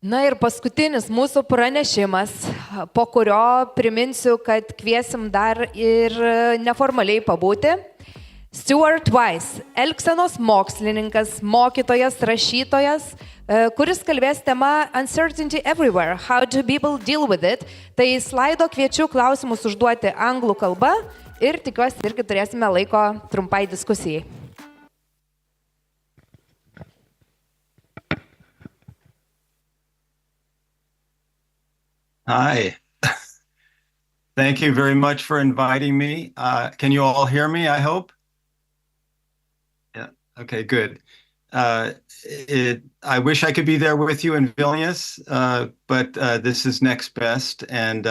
Na ir paskutinis mūsų pranešimas, po kurio priminsiu, kad kviesim dar ir neformaliai pabūti. Stuart Vyse, elgsenos mokslininkas, mokytojas, rašytojas, kuris kalbės tema Uncertainty Everywhere, How do people deal with it. Tai slaido kviečiu klausimus užduoti anglų kalba ir tikiuosi irgi turėsime laiko trumpai diskusijai. Hi. Thank you very much for inviting me. Can you all hear me, I hope? Yeah, okay, good. I wish I could be there with you in Vilnius, but this is next best. And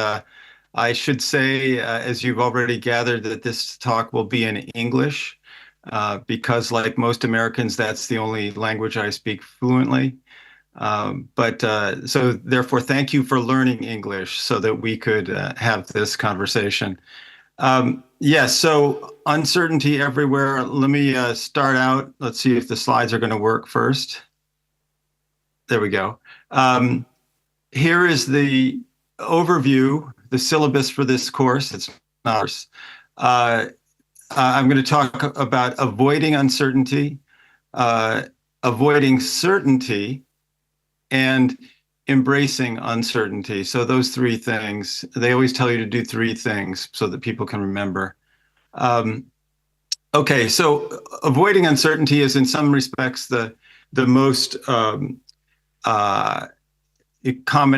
I should say, as you've already gathered, that this talk will be in English, because like most Americans, that's the only language I speak fluently. So therefore, thank you for learning English so that we could have this conversation. Yes, so uncertainty everywhere. Let me start out. Let's see if the slides are going to work first. There we go. Here is the overview, the syllabus for this course. It's ours. I'm going to talk about avoiding uncertainty, avoiding certainty, and embracing uncertainty. So those three things, they always tell you to do three things so that people can remember. Okay, so avoiding uncertainty is in some respects the most common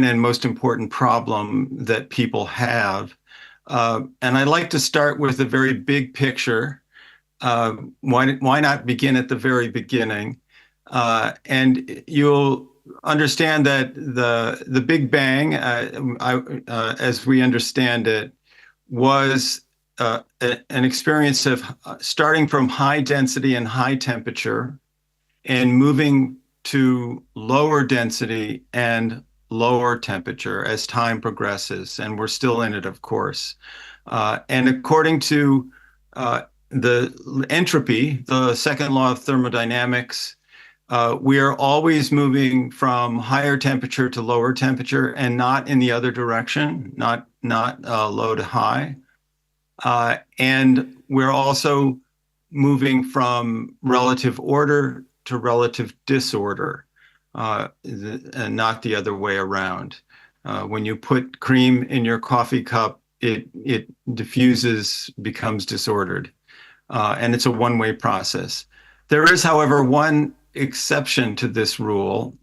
and most important problem that people have. And I'd like to start with a very big picture. Why not begin at the very beginning? And you'll understand that the Big Bang, as we understand it, was an experience of starting from high density and high temperature and moving to lower density and lower temperature as time progresses. And we're still in it, of course. And according to the entropy, the second law of thermodynamics, we are always moving from higher temperature to lower temperature and not in the other direction, not low to high. And we're also moving from relative order to relative disorder, and not the other way around. When you put cream in your coffee cup, it diffuses, becomes disordered, and it's a one-way process. There is, however, one exception to this rule,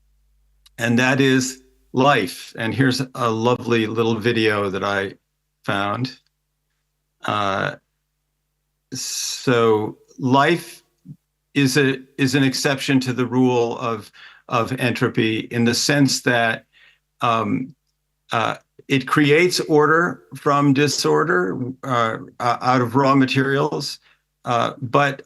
and that is life. And here's a lovely little video that I found. So life is an exception to the rule of entropy in the sense that it creates order from disorder out of raw materials, but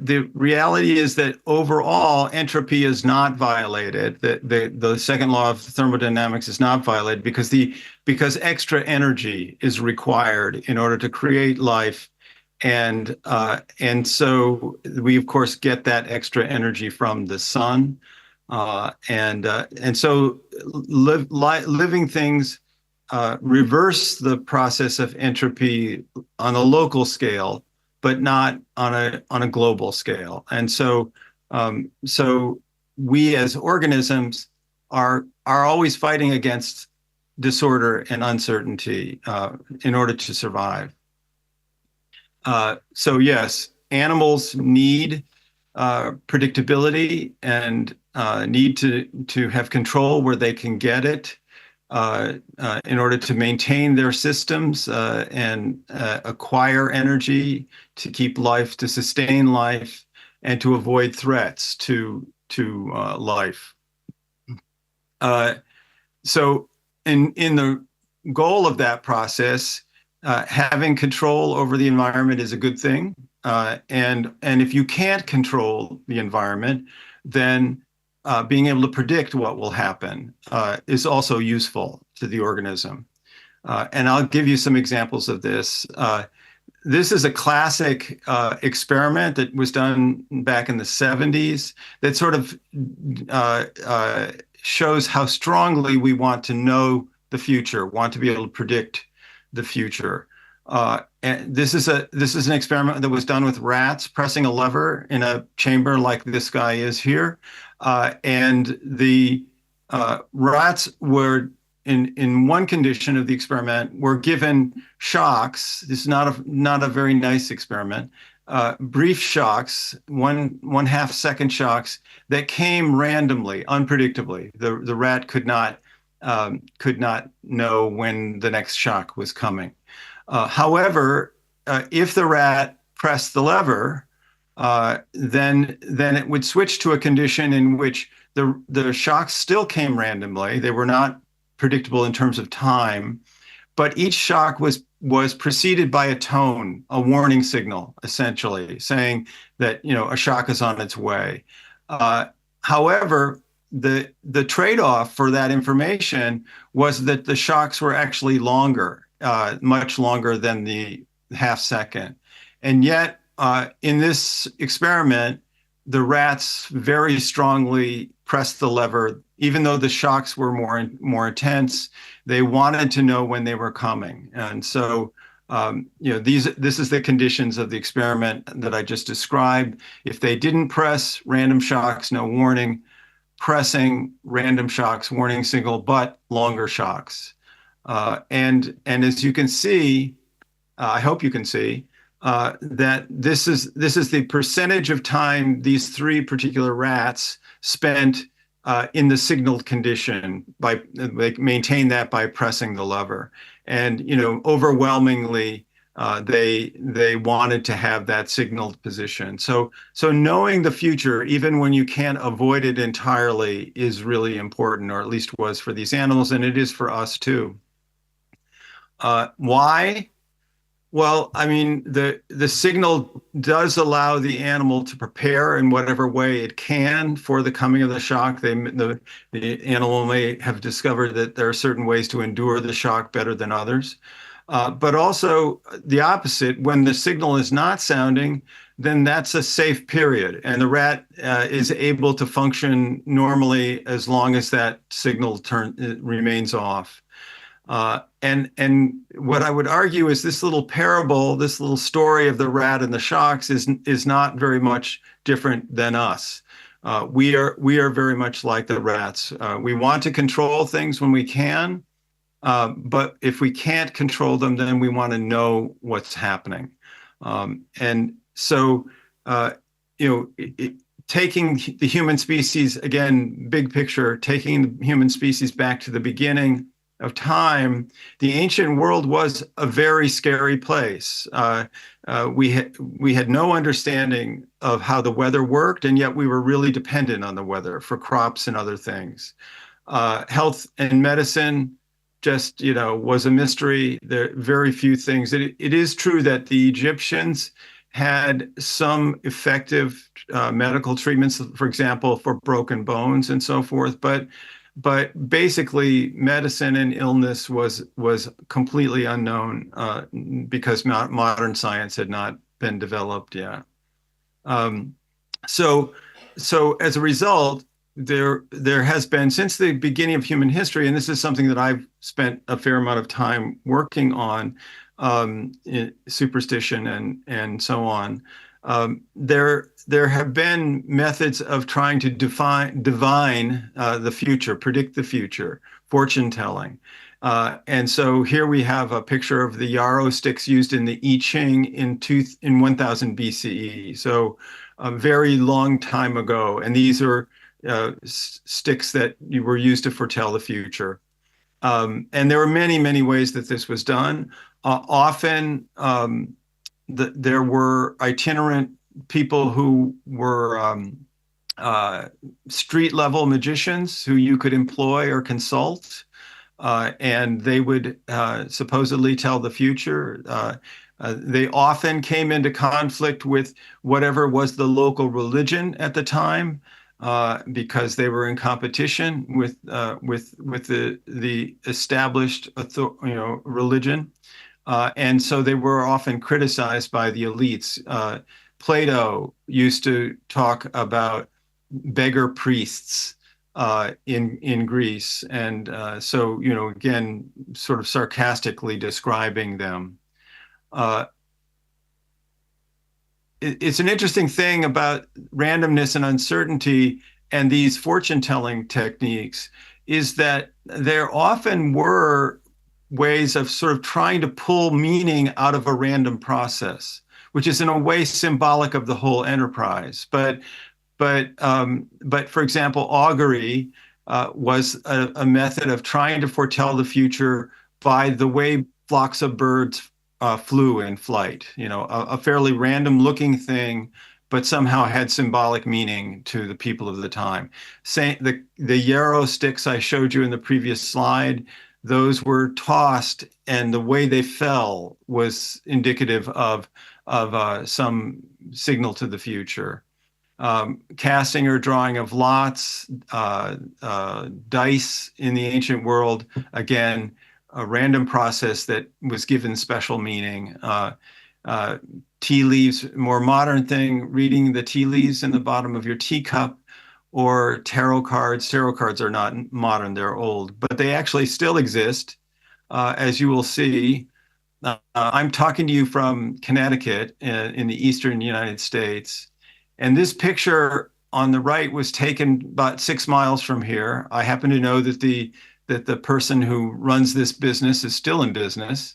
the reality is that overall entropy is not violated. The second law of thermodynamics is not violated because extra energy is required in order to create life, and so we of course get that extra energy from the sun, and so living things reverse the process of entropy on a local scale, but not on a global scale. And so we as organisms are always fighting against disorder and uncertainty in order to survive. So yes, animals need predictability and need to have control where they can get it, in order to maintain their systems and acquire energy to keep life, to sustain life, and to avoid threats to life. So in the goal of that process, having control over the environment is a good thing. And if you can't control the environment, then being able to predict what will happen is also useful to the organism. And I'll give you some examples of this. This is a classic experiment that was done back in the 70s that sort of shows how strongly we want to know the future, want to be able to predict the future. And this is an experiment that was done with rats pressing a lever in a chamber like this guy is here, and the rats were in one condition of the experiment were given shocks. This is not a very nice experiment. Brief shocks, one half second shocks that came randomly, unpredictably. The rat could not know when the next shock was coming. However, if the rat pressed the lever, then it would switch to a condition in which the shocks still came randomly. They were not predictable in terms of time, but each shock was preceded by a tone, a warning signal, essentially saying that a shock is on its way. However, the trade-off for that information was that the shocks were actually longer, much longer than the half second. And yet, in this experiment, the rats very strongly pressed the lever, even though the shocks were more intense. They wanted to know when they were coming, and so this is the conditions of the experiment that I just described. If they didn't press, random shocks, no warning. Pressing, random shocks, warning signal, but longer shocks. And as you can see, I hope you can see that this is the percentage of time these three particular rats spent in the signaled condition. They maintain that by pressing the lever, and overwhelmingly they wanted to have that signaled position. So knowing the future, even when you can't avoid it entirely, is really important, or at least was for these animals, and it is for us too. Why? Well, I mean, the signal does allow the animal to prepare in whatever way it can for the coming of the shock. The animal may have discovered that there are certain ways to endure the shock better than others. But also the opposite, when the signal is not sounding, then that's a safe period. And the rat is able to function normally as long as that signal remains off. And what I would argue is this little parable, this little story of the rat and the shocks is not very much different than us. We are very much like the rats. We want to control things when we can, but if we can't control them, then we want to know what's happening. And so, taking the human species, again, big picture, taking the human species back to the beginning of time, the ancient world was a very scary place. We had no understanding of how the weather worked, and yet we were really dependent on the weather for crops and other things. Health and medicine just, was a mystery. There are very few things. It is true that the Egyptians had some effective medical treatments, for example, for broken bones and so forth, but basically medicine and illness was completely unknown because modern science had not been developed yet. So as a result, there has been, since the beginning of human history, and this is something that I've spent a fair amount of time working on, in superstition and so on, there have been methods of trying to divine the future, predict the future, fortune telling. And so here we have a picture of the yarrow sticks used in the I Ching in 1000 BCE. So a very long time ago. And these are sticks that were used to foretell the future. And there were many, many ways that this was done. Often there were itinerant people who were street level magicians who you could employ or consult, and they would supposedly tell the future. They often came into conflict with whatever was the local religion at the time, because they were in competition with the established religion. And so they were often criticized by the elites. Plato used to talk about beggar priests in Greece. And so, again, sort of sarcastically describing them. It's an interesting thing about randomness and uncertainty and these fortune-telling techniques is that there often were ways of sort of trying to pull meaning out of a random process, which is in a way symbolic of the whole enterprise. But for example, augury was a method of trying to foretell the future by the way flocks of birds flew in flight. A fairly random-looking thing, but somehow had symbolic meaning to the people of the time. The yarrow sticks I showed you in the previous slide, those were tossed, and the way they fell was indicative of some signal to the future. Casting or drawing of lots, dice in the ancient world, again, a random process that was given special meaning. Tea leaves, more modern thing, reading the tea leaves in the bottom of your teacup, or tarot cards. Tarot cards are not modern, they're old, but they actually still exist, as you will see. I'm talking to you from Connecticut in the eastern United States. And this picture on the right was taken about 6 miles from here. I happen to know that the person who runs this business is still in business.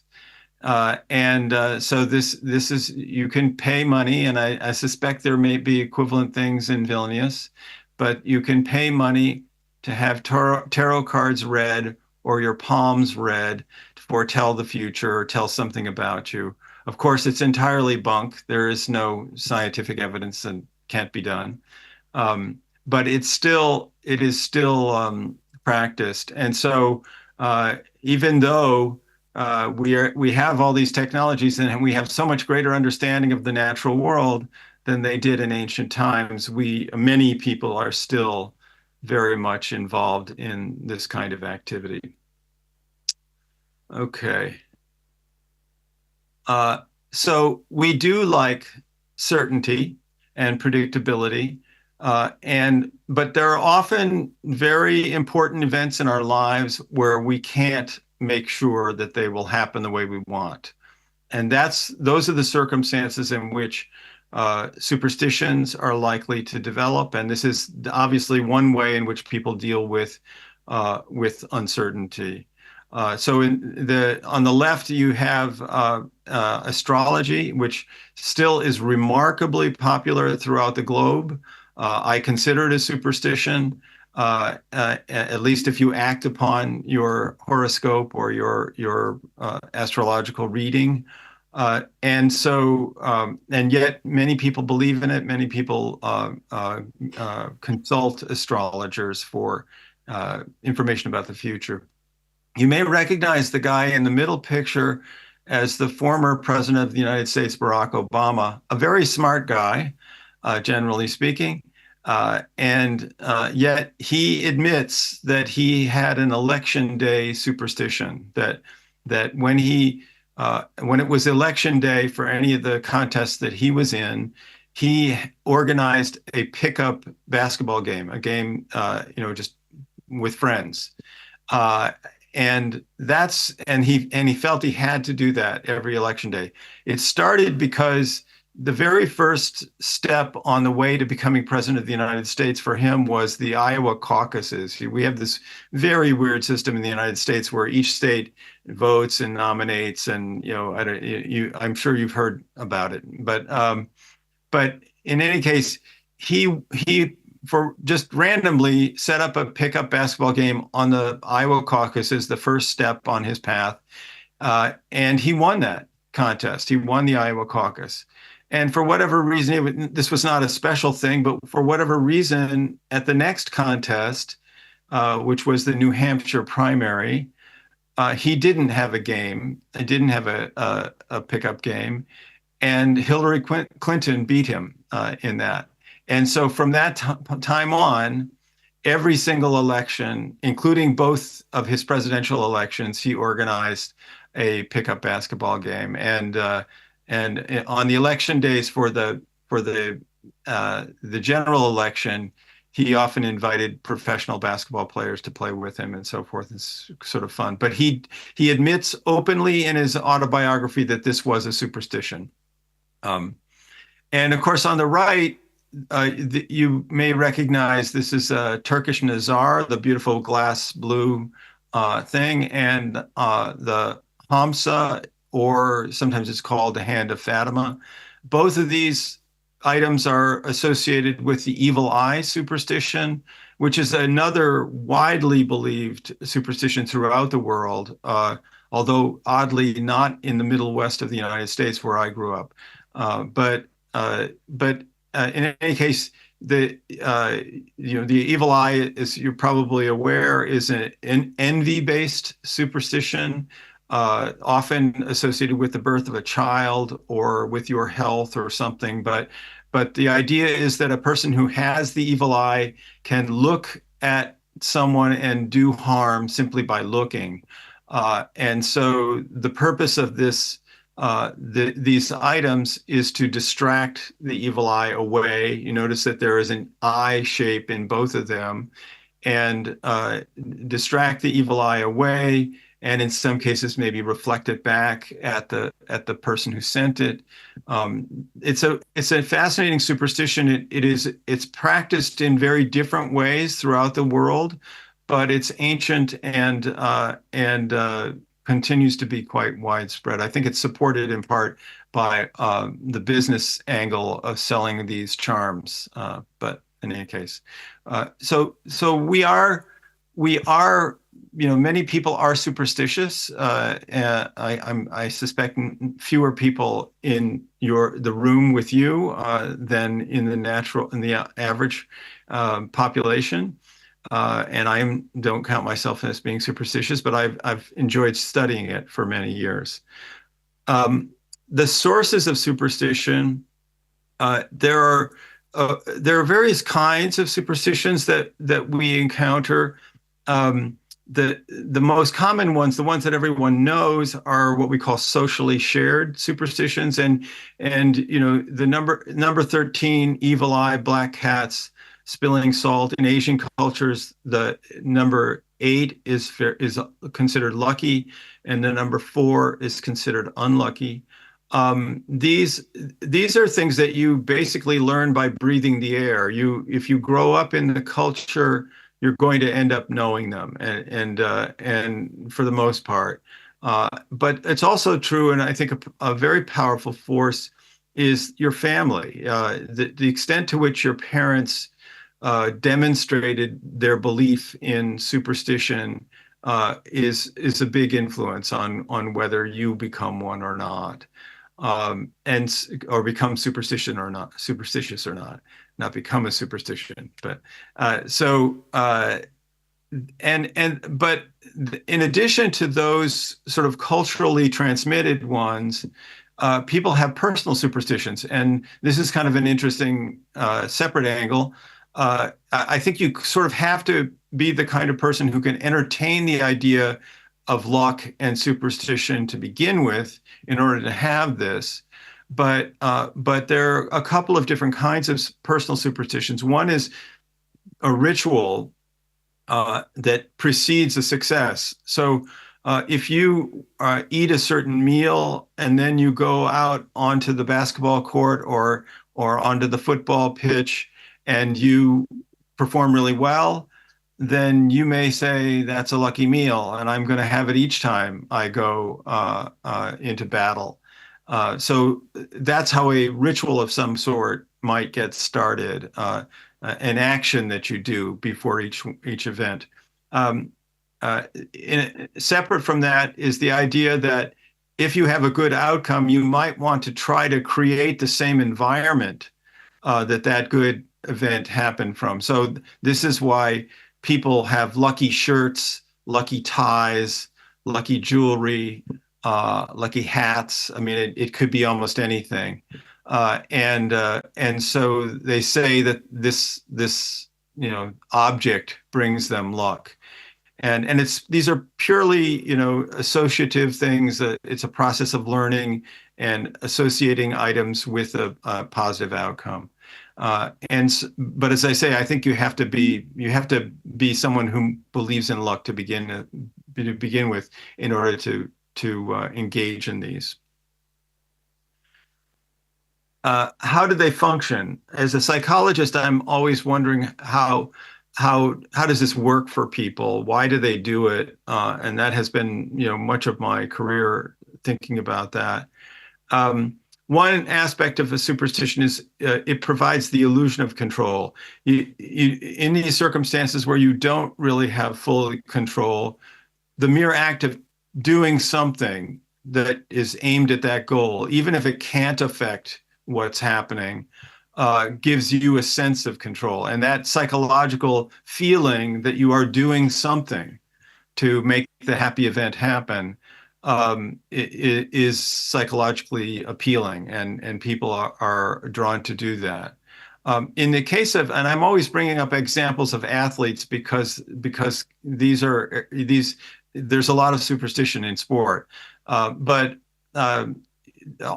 So this is, you can pay money, and I suspect there may be equivalent things in Vilnius, but you can pay money to have tarot cards read or your palms read to foretell the future or tell something about you. Of course, it's entirely bunk. There is no scientific evidence and can't be done. But it is still practiced. And so even though we have all these technologies and we have so much greater understanding of the natural world than they did in ancient times, many people are still very much involved in this kind of activity. Okay. So we do like certainty and predictability, but there are often very important events in our lives where we can't make sure that they will happen the way we want. And those are the circumstances in which superstitions are likely to develop. And this is obviously one way in which people deal with uncertainty. So on the left, you have astrology, which still is remarkably popular throughout the globe. I consider it a superstition, at least if you act upon your horoscope or your astrological reading. And yet many people believe in it. Many people consult astrologers for information about the future. You may recognize the guy in the middle picture as the former president of the United States, Barack Obama, a very smart guy, generally speaking. And yet he admits that he had an election day superstition, that when it was election day for any of the contests that he was in, he organized a pickup basketball game, a game, just with friends. And he felt he had to do that every election day. It started because the very first step on the way to becoming president of the United States for him was the Iowa caucuses. We have this very weird system in the United States where each state votes and nominates, and I'm sure you've heard about it. But in any case, he for just randomly set up a pickup basketball game on the Iowa caucuses, the first step on his path, and he won that contest. He won the Iowa caucus. And for whatever reason, this was not a special thing, but for whatever reason, at the next contest, which was the New Hampshire primary, he didn't have a game. He didn't have a pickup game. And Hillary Clinton beat him in that. And so from that time on, every single election, including both of his presidential elections, he organized a pickup basketball game. And on the election days for the general election, he often invited professional basketball players to play with him and so forth. It's sort of fun. But he admits openly in his autobiography that this was a superstition. And of course, on the right, you may recognize this is a Turkish Nazar, the beautiful glass blue thing, and the Hamsa, or sometimes it's called the Hand of Fatima. Both of these items are associated with the evil eye superstition, which is another widely believed superstition throughout the world, although oddly not in the Middle West of the United States where I grew up. But in any case, the evil eye, as you're probably aware, is an envy-based superstition, often associated with the birth of a child or with your health or something. But the idea is that a person who has the evil eye can look at someone and do harm simply by looking. And so the purpose of these items is to distract the evil eye away. You notice that there is an eye shape in both of them, and distract the evil eye away, and in some cases maybe reflect it back at the person who sent it. It's a fascinating superstition. It's practiced in very different ways throughout the world, but it's ancient and continues to be quite widespread. I think it's supported in part by the business angle of selling these charms. But in any case, so we are, many people are superstitious. And I suspect fewer people in the room with you than in the average population. And I don't count myself as being superstitious, but I've enjoyed studying it for many years. The sources of superstition, there are various kinds of superstitions that we encounter. The most common ones, the ones that everyone knows, are what we call socially shared superstitions, and the number 13, evil eye, black cats, spilling salt. In Asian cultures, the number 8 is considered lucky, and the number 4 is considered unlucky. These are things that you basically learn by breathing the air. If you grow up in the culture, you're going to end up knowing them, and for the most part. But it's also true, and I think a very powerful force is your family. The extent to which your parents demonstrated their belief in superstition is a big influence on whether you become one or not, or become superstitious or not, not become a superstition. But but in addition to those sort of culturally transmitted ones, people have personal superstitions, and this is kind of an interesting separate angle. I think you sort of have to be the kind of person who can entertain the idea of luck and superstition to begin with in order to have this. But there are a couple of different kinds of personal superstitions. One is a ritual that precedes a success. So if you eat a certain meal and then you go out onto the basketball court or onto the football pitch and you perform really well, then you may say that's a lucky meal, and I'm going to have it each time I go into battle. So that's how a ritual of some sort might get started, an action that you do before each event. Separate from that is the idea that if you have a good outcome, you might want to try to create the same environment that good event happened from. So this is why people have lucky shirts, lucky ties, lucky jewelry, lucky hats. I mean, it could be almost anything. And so they say that this object brings them luck. And these are purely, associative things. It's a process of learning and associating items with a positive outcome. But as I say, I think you have to be someone who believes in luck to begin with in order to engage in these. How do they function? As a psychologist, I'm always wondering how does this work for people? Why do they do it? And that has been, much of my career thinking about that. One aspect of a superstition is it provides the illusion of control. In these circumstances where you don't really have full control, the mere act of doing something that is aimed at that goal, even if it can't affect what's happening, gives you a sense of control. And that psychological feeling that you are doing something to make the happy event happen is psychologically appealing, and people are drawn to do that. In the case of, and I'm always bringing up examples of athletes because there's a lot of superstition in sport, but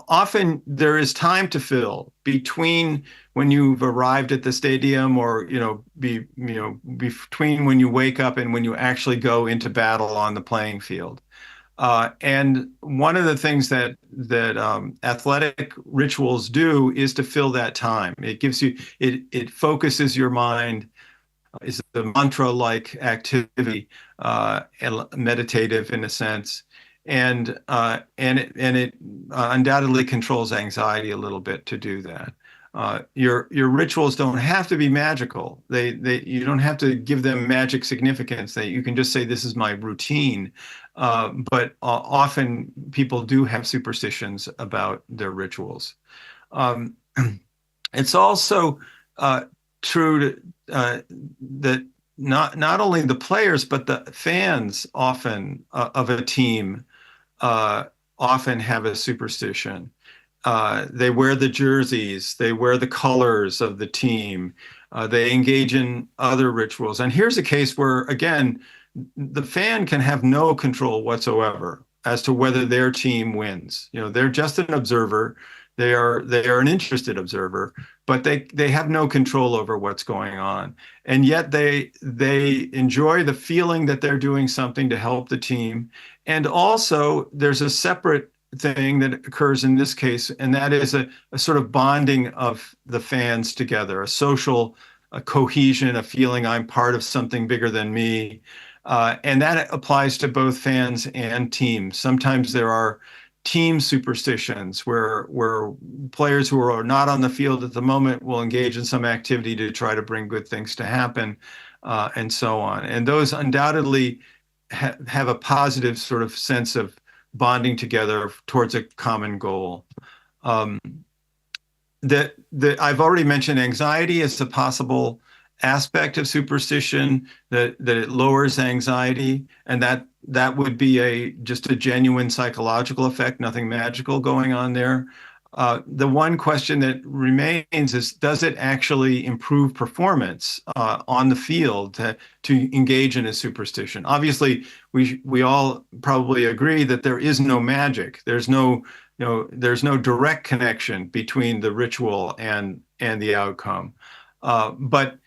often there is time to fill between when you've arrived at the stadium, or between when you wake up and when you actually go into battle on the playing field. And one of the things that athletic rituals do is to fill that time. It focuses your mind. It's a mantra-like activity, and meditative in a sense, and it undoubtedly controls anxiety a little bit to do that. Your rituals don't have to be magical. You don't have to give them magic significance. You can just say, this is my routine. But often people do have superstitions about their rituals. It's also true that not only the players, but the fans often of a team often have a superstition. They wear the jerseys, they wear the colors of the team, they engage in other rituals. And here's a case where, again, the fan can have no control whatsoever as to whether their team wins. They're just an observer. They are an interested observer, but they have no control over what's going on. And yet they enjoy the feeling that they're doing something to help the team. And also there's a separate thing that occurs in this case, and that is a sort of bonding of the fans together, a social cohesion, a feeling I'm part of something bigger than me. And that applies to both fans and teams. Sometimes there are team superstitions where players who are not on the field at the moment will engage in some activity to try to bring good things to happen, and so on. And those undoubtedly have a positive sort of sense of bonding together towards a common goal. I've already mentioned anxiety as a possible aspect of superstition, that it lowers anxiety, and that would be just a genuine psychological effect, nothing magical going on there. The one question that remains is, does it actually improve performance on the field to engage in a superstition? Obviously, we all probably agree that there is no magic. There's no direct connection between the ritual and the outcome. But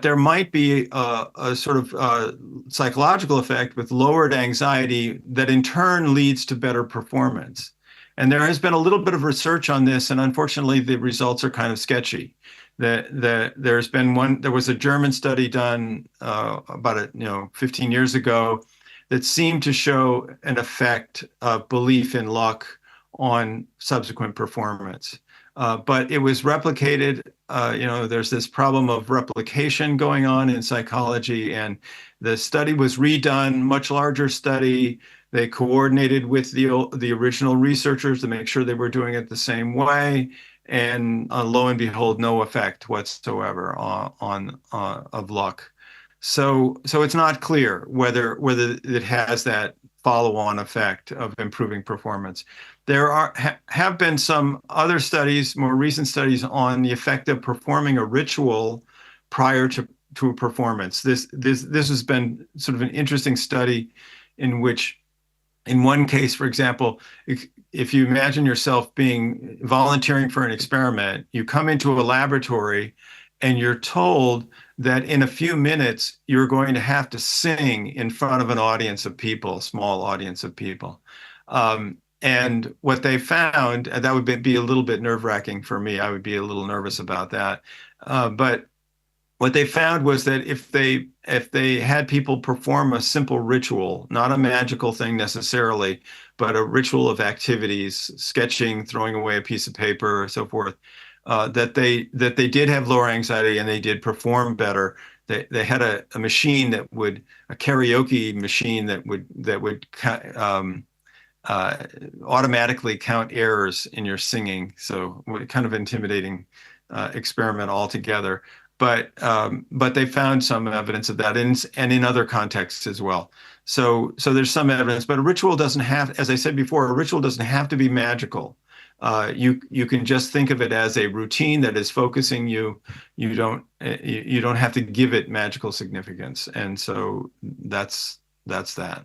there might be a sort of psychological effect with lowered anxiety that in turn leads to better performance. And there has been a little bit of research on this, and unfortunately the results are kind of sketchy. There was a German study done about 15 years ago that seemed to show an effect of belief in luck on subsequent performance. But it was replicated. There's this problem of replication going on in psychology, and the study was redone, much larger study. They coordinated with the original researchers to make sure they were doing it the same way, and lo and behold, no effect whatsoever of luck. So it's not clear whether it has that follow-on effect of improving performance. There have been some other studies, more recent studies, on the effect of performing a ritual prior to a performance. This has been sort of an interesting study in which, in one case, for example, if you imagine yourself being volunteering for an experiment, you come into a laboratory and you're told that in a few minutes you're going to have to sing in front of an audience of people, a small audience of people. And what they found, and that would be a little bit nerve-wracking for me. I would be a little nervous about that. But what they found was that if they had people perform a simple ritual, not a magical thing necessarily, but a ritual of activities, sketching, throwing away a piece of paper, so forth, that they did have lower anxiety and they did perform better. They had a machine a karaoke machine that would automatically count errors in your singing. So kind of intimidating experiment altogether. But they found some evidence of that, and in other contexts as well. So there's some evidence, but a ritual doesn't have, as I said before, a ritual doesn't have to be magical. You can just think of it as a routine that is focusing you. You don't have to give it magical significance, and so that's that.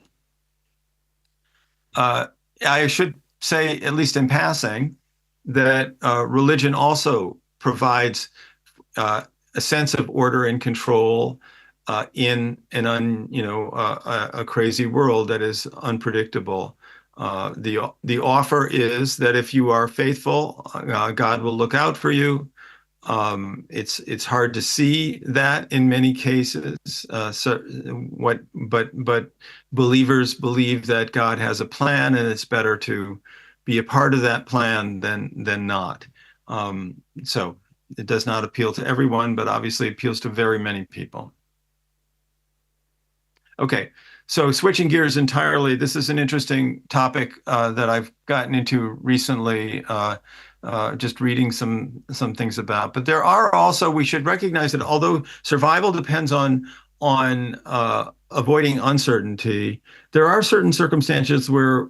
I should say, at least in passing, that religion also provides a sense of order and control in a crazy world that is unpredictable. The offer is that if you are faithful, God will look out for you. It's hard to see that in many cases. But believers believe that God has a plan, and it's better to be a part of that plan than not. So it does not appeal to everyone, but obviously appeals to very many people. Okay, so switching gears entirely, this is an interesting topic that I've gotten into recently, just reading some things about. But there are also, we should recognize that although survival depends on avoiding uncertainty, there are certain circumstances where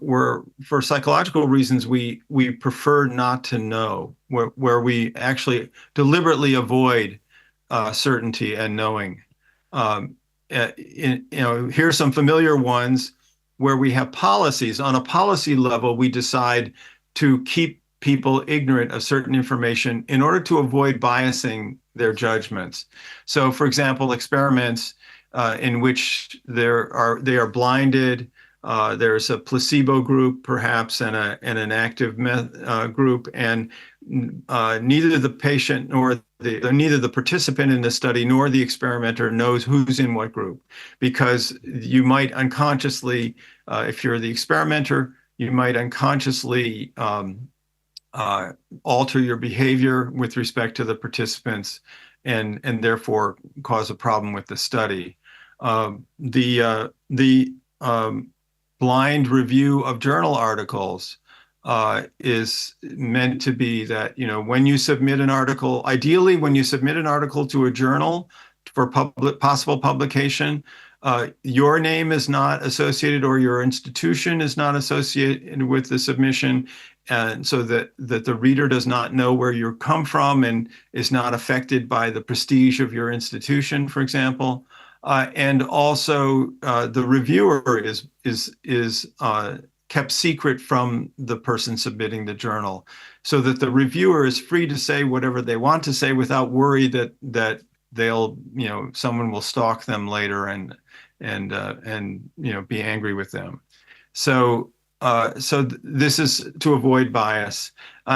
for psychological reasons we prefer not to know, where we actually deliberately avoid certainty and knowing. Here's some familiar ones where we have policies. On a policy level, we decide to keep people ignorant of certain information in order to avoid biasing their judgments. So, for example, experiments in which they are blinded. There's a placebo group, perhaps, and an active group, and neither the patient nor neither the participant in the study nor the experimenter knows who's in what group, because you might unconsciously, if you're the experimenter, you might unconsciously alter your behavior with respect to the participants, and therefore cause a problem with the study. The blind review of journal articles is meant to be that, when you submit an article, ideally when you submit an article to a journal for possible publication, your name is not associated, or your institution is not associated with the submission, and so that the reader does not know where you come from and is not affected by the prestige of your institution, for example. And also the reviewer is kept secret from the person submitting the journal, so that the reviewer is free to say whatever they want to say without worry that they'll, someone will stalk them later and be angry with them. So this is to avoid bias.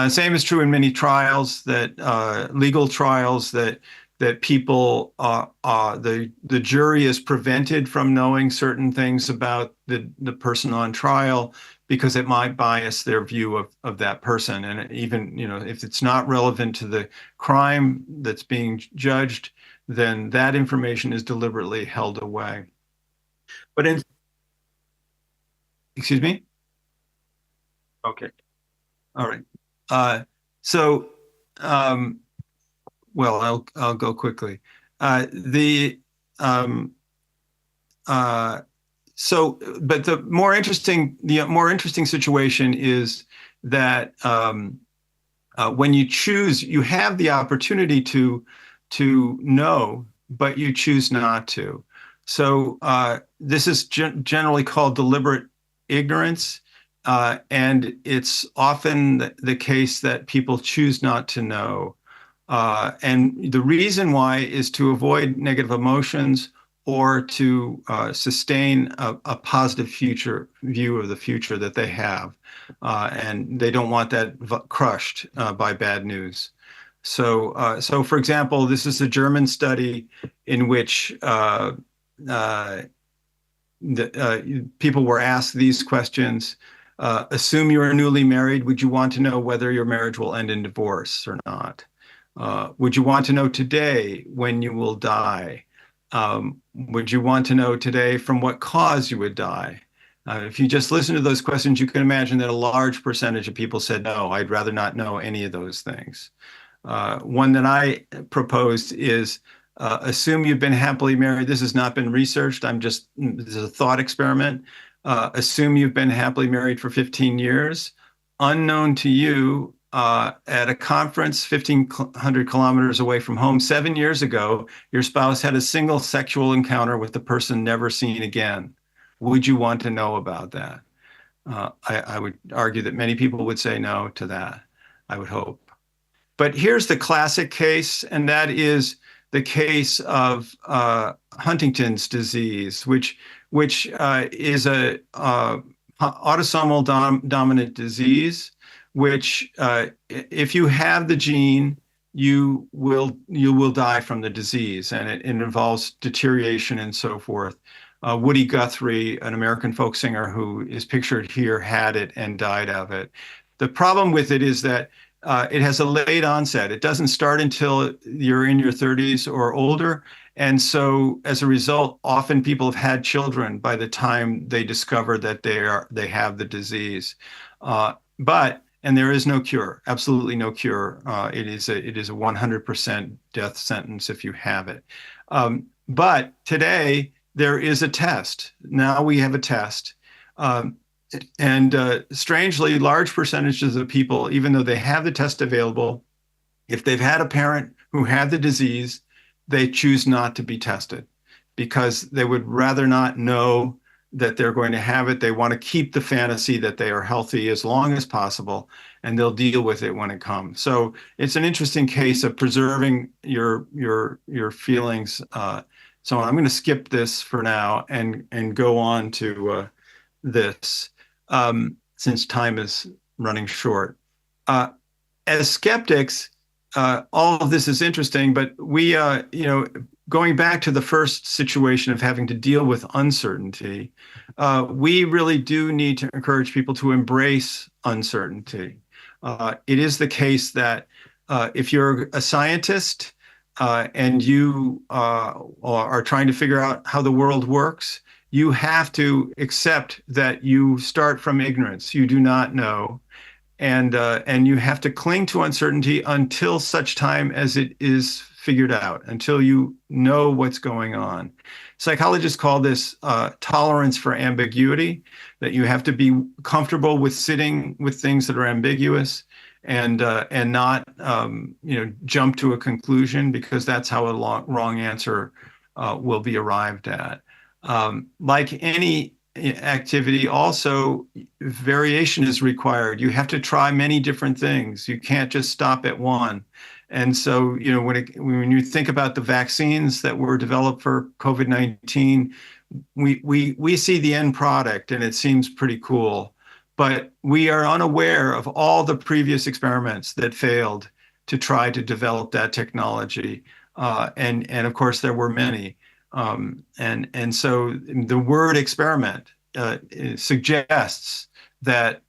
Same is true in many trials, that legal trials, that people, the jury is prevented from knowing certain things about the person on trial because it might bias their view of that person. And even, if it's not relevant to the crime that's being judged, then that information is deliberately held away. But excuse me? Okay. All right. Well, I'll go quickly. But the more interesting situation is that when you choose, you have the opportunity to know, but you choose not to. So this is generally called deliberate ignorance. And it's often the case that people choose not to know. And the reason why is to avoid negative emotions or to sustain a positive future view of the future that they have. And they don't want that crushed by bad news. So for example, this is a German study in which people were asked these questions. Assume you are newly married. Would you want to know whether your marriage will end in divorce or not? Would you want to know today when you will die? Would you want to know today from what cause you would die? If you just listen to those questions, you can imagine that a large percentage of people said, no, I'd rather not know any of those things. One that I proposed is assume you've been happily married. This has not been researched. this is a thought experiment. Assume you've been happily married for 15 years. Unknown to you, at a conference 1,500 kilometers away from home 7 years ago, your spouse had a single sexual encounter with the person never seen again. Would you want to know about that? I would argue that many people would say no to that, I would hope. But here's the classic case, and that is the case of Huntington's disease, which is a autosomal dominant disease, which if you have the gene, you will die from the disease, and it involves deterioration and so forth. Woody Guthrie, an American folk singer who is pictured here, had it and died of it. The problem with it is that it has a late onset. It doesn't start until you're in your 30s or older. And so as a result, often people have had children by the time they discover that they have the disease. And there is no cure, absolutely no cure. It is a 100% death sentence if you have it. But today there is a test. Now we have a test. And strangely, large percentages of people, even though they have the test available, if they've had a parent who had the disease, they choose not to be tested because they would rather not know that they're going to have it. They want to keep the fantasy that they are healthy as long as possible, and they'll deal with it when it comes. So it's an interesting case of preserving your feelings. So I'm going to skip this for now and go on to this. Since time is running short. As skeptics, all of this is interesting, but we, going back to the first situation of having to deal with uncertainty, we really do need to encourage people to embrace uncertainty. It is the case that if you're a scientist and you are trying to figure out how the world works, you have to accept that you start from ignorance. You do not know. And you have to cling to uncertainty until such time as it is figured out, until you know what's going on. Psychologists call this tolerance for ambiguity, that you have to be comfortable with sitting with things that are ambiguous and not jump to a conclusion, because that's how a wrong answer will be arrived at. Like any activity, also variation is required. You have to try many different things. You can't just stop at one. And so, when you think about the vaccines that were developed for COVID-19, we see the end product and it seems pretty cool, but we are unaware of all the previous experiments that failed to try to develop that technology. And of course, there were many. And so the word experiment suggests that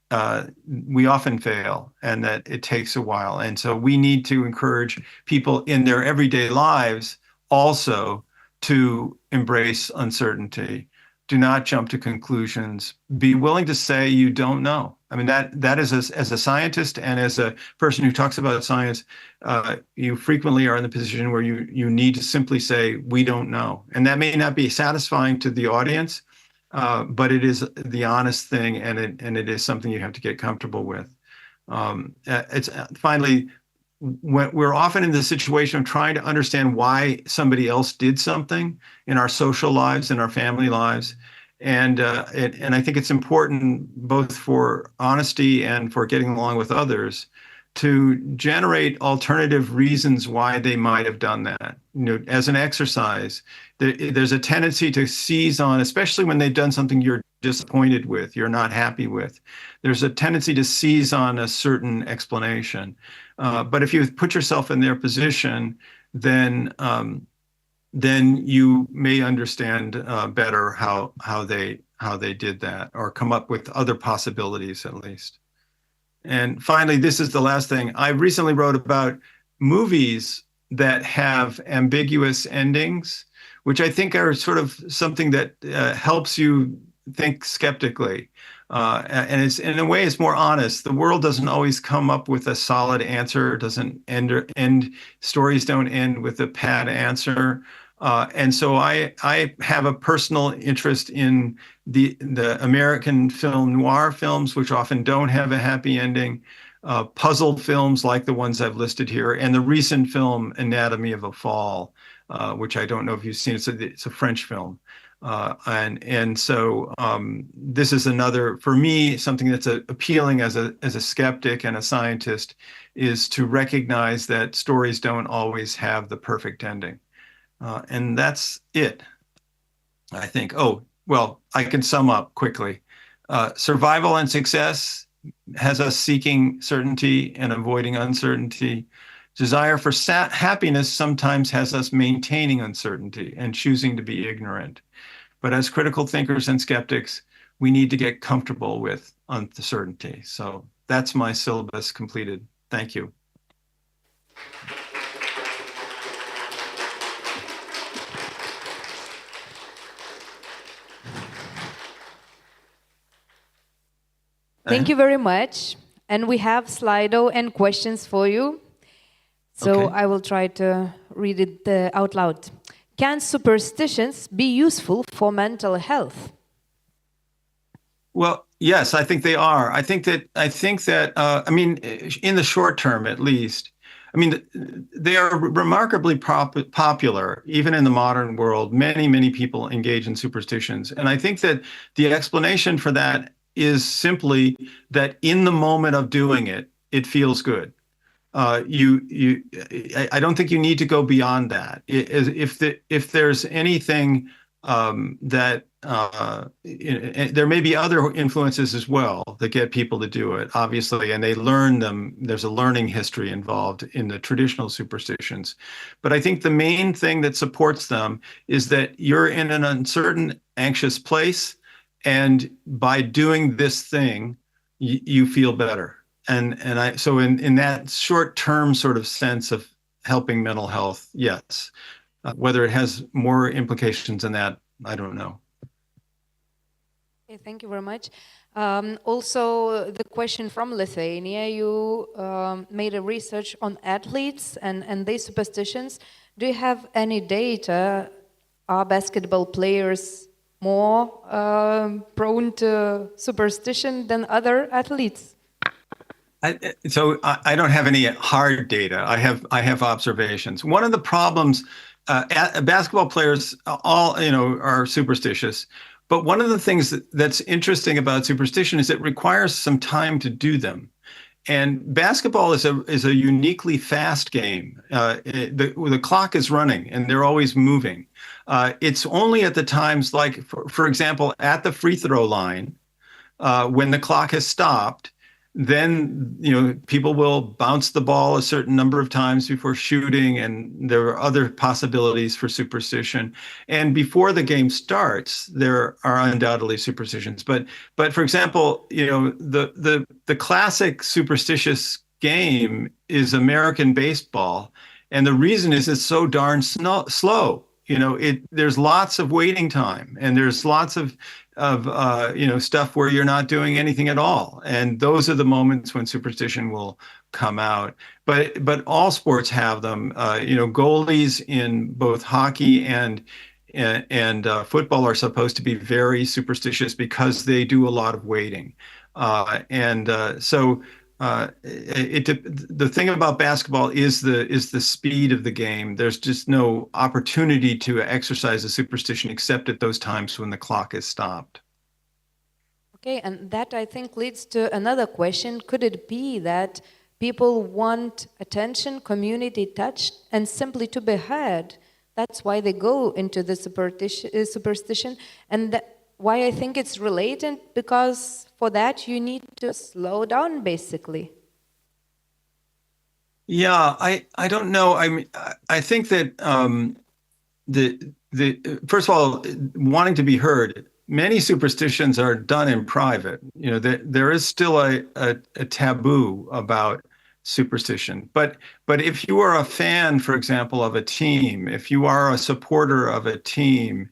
we often fail and that it takes a while. And so we need to encourage people in their everyday lives also to embrace uncertainty. Do not jump to conclusions. Be willing to say you don't know. I mean, that is, as a scientist and as a person who talks about science, you frequently are in the position where you need to simply say, we don't know. And that may not be satisfying to the audience, but it is the honest thing, and it is something you have to get comfortable with. It's finally, we're often in the situation of trying to understand why somebody else did something in our social lives, in our family lives. And I think it's important both for honesty and for getting along with others to generate alternative reasons why they might have done that. As an exercise, there's a tendency to seize on, especially when they've done something you're disappointed with, you're not happy with. There's a tendency to seize on a certain explanation. But if you put yourself in their position, then you may understand better how they did that, or come up with other possibilities at least. And finally, this is the last thing. I recently wrote about movies that have ambiguous endings, which I think are sort of something that helps you think skeptically. And it's, in a way, it's more honest. The world doesn't always come up with a solid answer. It doesn't end. Stories don't end with a pat answer. And so I have a personal interest in the American film noir films, which often don't have a happy ending, puzzle films like the ones I've listed here, and the recent film Anatomy of a Fall, which I don't know if you've seen. It's a French film. So this is another, for me, something that's appealing as a skeptic and a scientist, is to recognize that stories don't always have the perfect ending. And that's it, I think. Oh, well, I can sum up quickly. Survival and success has us seeking certainty and avoiding uncertainty. Desire for happiness sometimes has us maintaining uncertainty and choosing to be ignorant. But as critical thinkers and skeptics, we need to get comfortable with uncertainty. So that's my syllabus completed. Thank you. Thank you very much. And we have Slido and questions for you. So Okay. I will try to read it out loud. Can superstitions be useful for mental health? Well, yes, I think they are. I think that I mean, in the short term, at least, I mean, they are remarkably popular, even in the modern world. Many people engage in superstitions. And I think that the explanation for that is simply that in the moment of doing it, it feels good. I don't think you need to go beyond that. If there's anything that there may be other influences as well that get people to do it, obviously, and they learn them. There's a learning history involved in the traditional superstitions. But I think the main thing that supports them is that you're in an uncertain, anxious place, and by doing this thing, you feel better. So in that short-term sort of sense of helping mental health, yes. Whether it has more implications than that, I don't know. Okay, thank you very much. Also, the question from Lithuania, you made a research on athletes and their superstitions. Do you have any data? Are basketball players more prone to superstition than other athletes? I don't have any hard data. I have observations. One of the problems, basketball players all are superstitious, but one of the things that's interesting about superstition is it requires some time to do them. And basketball is a uniquely fast game. The clock is running and they're always moving. It's only at the times, like for example, at the free throw line, when the clock has stopped, then people will bounce the ball a certain number of times before shooting, and there are other possibilities for superstition. And before the game starts, there are undoubtedly superstitions. But for example, the classic superstitious game is American baseball, and the reason is it's so darn slow. There's lots of waiting time, and there's lots of stuff where you're not doing anything at all, and those are the moments when superstition will come out. But all sports have them. Goalies in both hockey and football are supposed to be very superstitious because they do a lot of waiting, so The thing about basketball is the speed of the game. There's just no opportunity to exercise a superstition except at those times when the clock is stopped. Okay, and that I think leads to another question. Could it be that people want attention, community touch, and simply to be heard? That's why they go into the superstition. And why I think it's related, because for that you need to slow down, basically. Yeah, I don't know. I mean, I think that first of all, wanting to be heard, many superstitions are done in private. You know, there is still a taboo about superstition. But if you are a fan, for example, of a team, if you are a supporter of a team,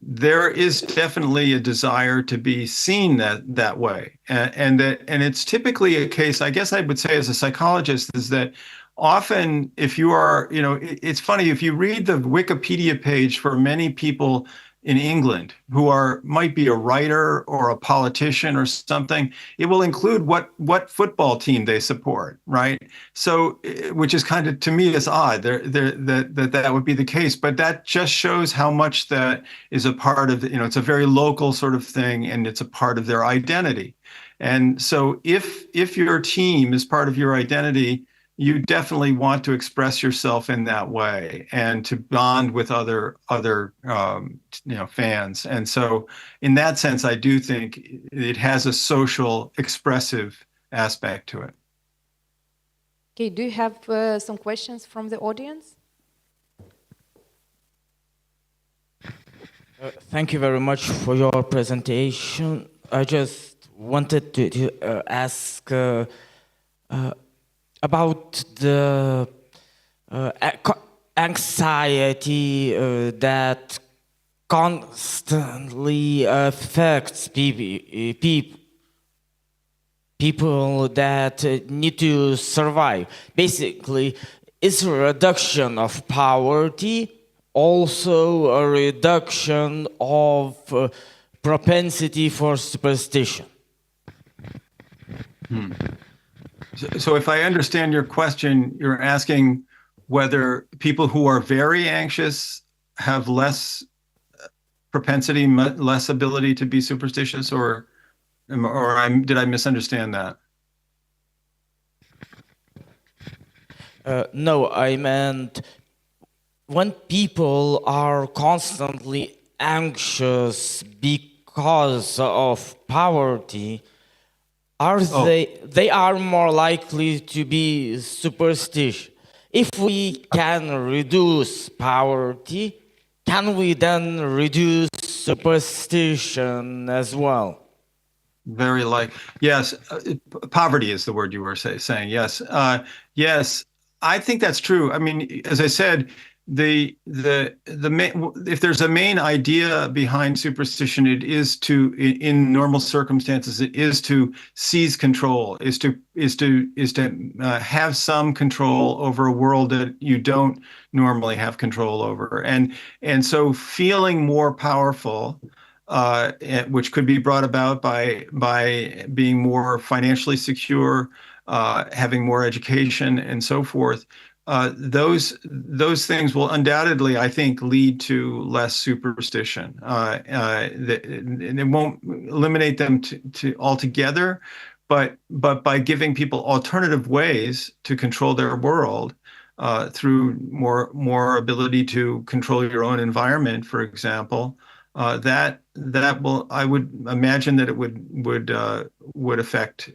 there is definitely a desire to be seen that way. And it's typically a case, I guess I would say as a psychologist, is that often if you are, you know, it's funny, if you read the Wikipedia page for many people in England who might be a writer or a politician or something, it will include what football team they support, right? So, which is kind of, to me, is odd that would be the case, but that just shows how much that is a part of, you know, it's a very local sort of thing, and it's a part of their identity. And so if your team is part of your identity, you definitely want to express yourself in that way and to bond with other you know, fans. And so in that sense, I do think it has a social expressive aspect to it. Okay, do you have some questions from the audience? Thank you very much for your presentation. I just wanted to ask about the anxiety that constantly affects people that need to survive. Basically, it's a reduction of poverty, also a reduction of propensity for superstition. So if I understand your question, you're asking whether people who are very anxious have less propensity, less ability to be superstitious, or did I misunderstand that? No, I meant when people are constantly anxious because of poverty, they are more likely to be superstitious. If we can reduce poverty, can we then reduce superstition as well? Very yes. Poverty is the word you were saying. Yes, yes. I think that's true. I mean, as I said, the main, if there's a main idea behind superstition, it is to, in normal circumstances, it is to seize control, is to have some control over a world that you don't normally have control over, and so feeling more powerful, which could be brought about by being more financially secure, having more education, and so forth. Those things will undoubtedly, I think, lead to less superstition. It won't eliminate them to altogether, but by giving people alternative ways to control their world, through more ability to control your own environment, for example, that will, I would imagine that it would affect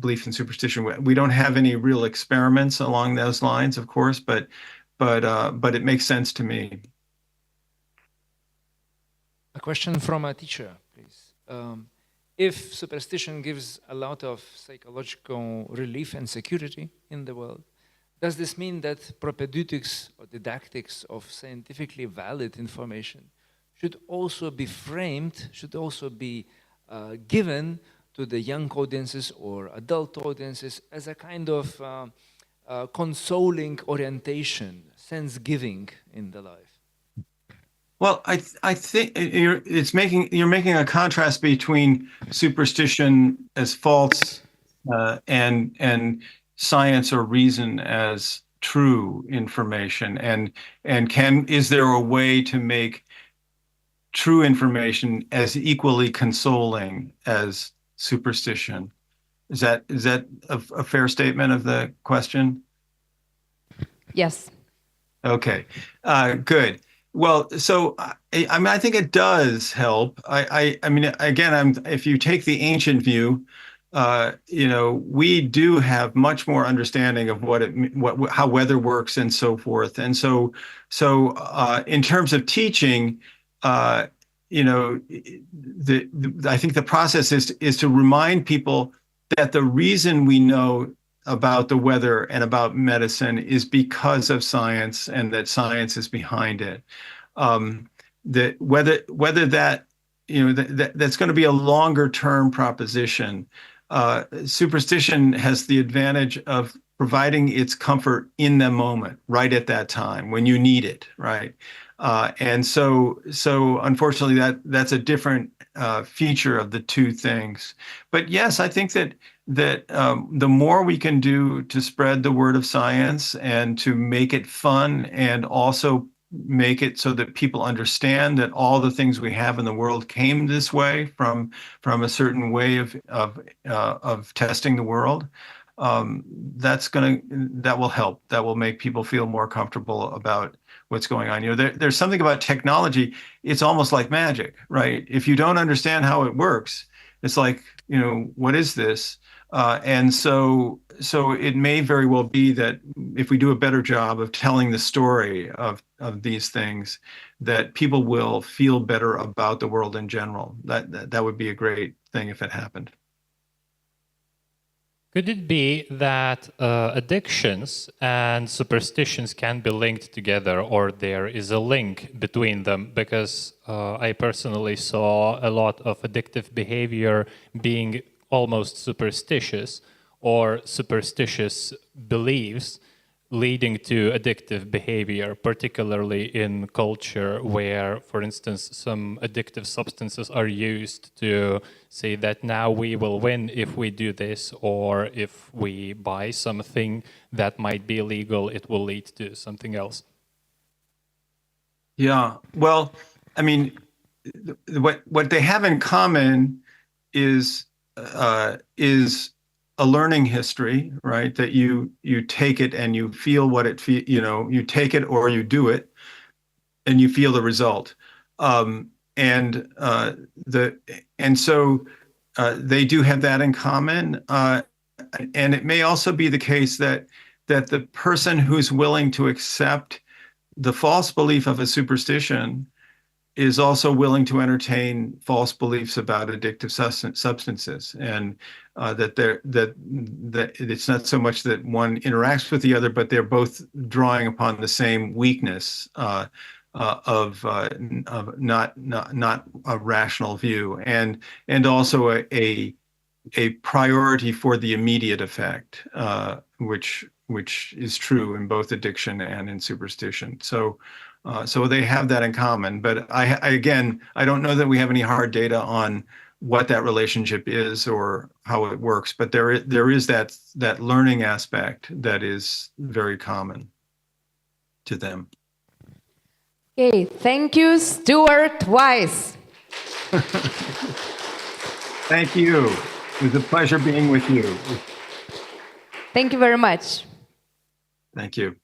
belief in superstition. We don't have any real experiments along those lines, of course, but it makes sense to me. A question from a teacher, please. If superstition gives a lot of psychological relief and security in the world, does this mean that propedeutics or didactics of scientifically valid information should also be framed, should also be given to the young audiences or adult audiences as a kind of consoling orientation, sense-giving in the life? Well, I think you're making a contrast between superstition as false and science or reason as true information, and is there a way to make true information as equally consoling as superstition? Is that a fair statement of the question? Yes. Okay, good. Well, so I mean, I think it does help. I mean, again, if you take the ancient view, we do have much more understanding of how weather works and so forth. And so in terms of teaching, I think the process is to remind people that the reason we know about the weather and about medicine is because of science, and that science is behind it. That whether that that's going to be a longer term proposition. Superstition has the advantage of providing its comfort in the moment, right at that time when you need it, right? And so unfortunately, that's a different feature of the two things. But yes, I think that the more we can do to spread the word of science and to make it fun, and also make it so that people understand that all the things we have in the world came this way from a certain way of testing the world, that will help. That will make people feel more comfortable about what's going on. There's something about technology. It's almost like magic, right? If you don't understand how it works, it's like, what is this? And so it may very well be that if we do a better job of telling the story of these things, that people will feel better about the world in general. That would be a great thing if it happened. Could it be that addictions and superstitions can be linked together, or there is a link between them? Because I personally saw a lot of addictive behavior being almost superstitious, or superstitious beliefs leading to addictive behavior, particularly in culture where, for instance, some addictive substances are used to say that now we will win if we do this, or if we buy something that might be illegal, it will lead to something else. Yeah, well, I mean, what they have in common is a learning history, right? That you take it and you feel what it you take it or you do it, and you feel the result. And so they do have that in common. And it may also be the case that the person who's willing to accept the false belief of a superstition is also willing to entertain false beliefs about addictive substances, and that it's not so much that one interacts with the other, but they're both drawing upon the same weakness of not a rational view, and also a priority for the immediate effect, which is true in both addiction and in superstition. So they have that in common, but I don't know that we have any hard data on what that relationship is or how it works, but there is that learning aspect that is very common to them. Okay, thank you, Stuart Vyse. Thank you. It was a pleasure being with you. Thank you very much. Thank you.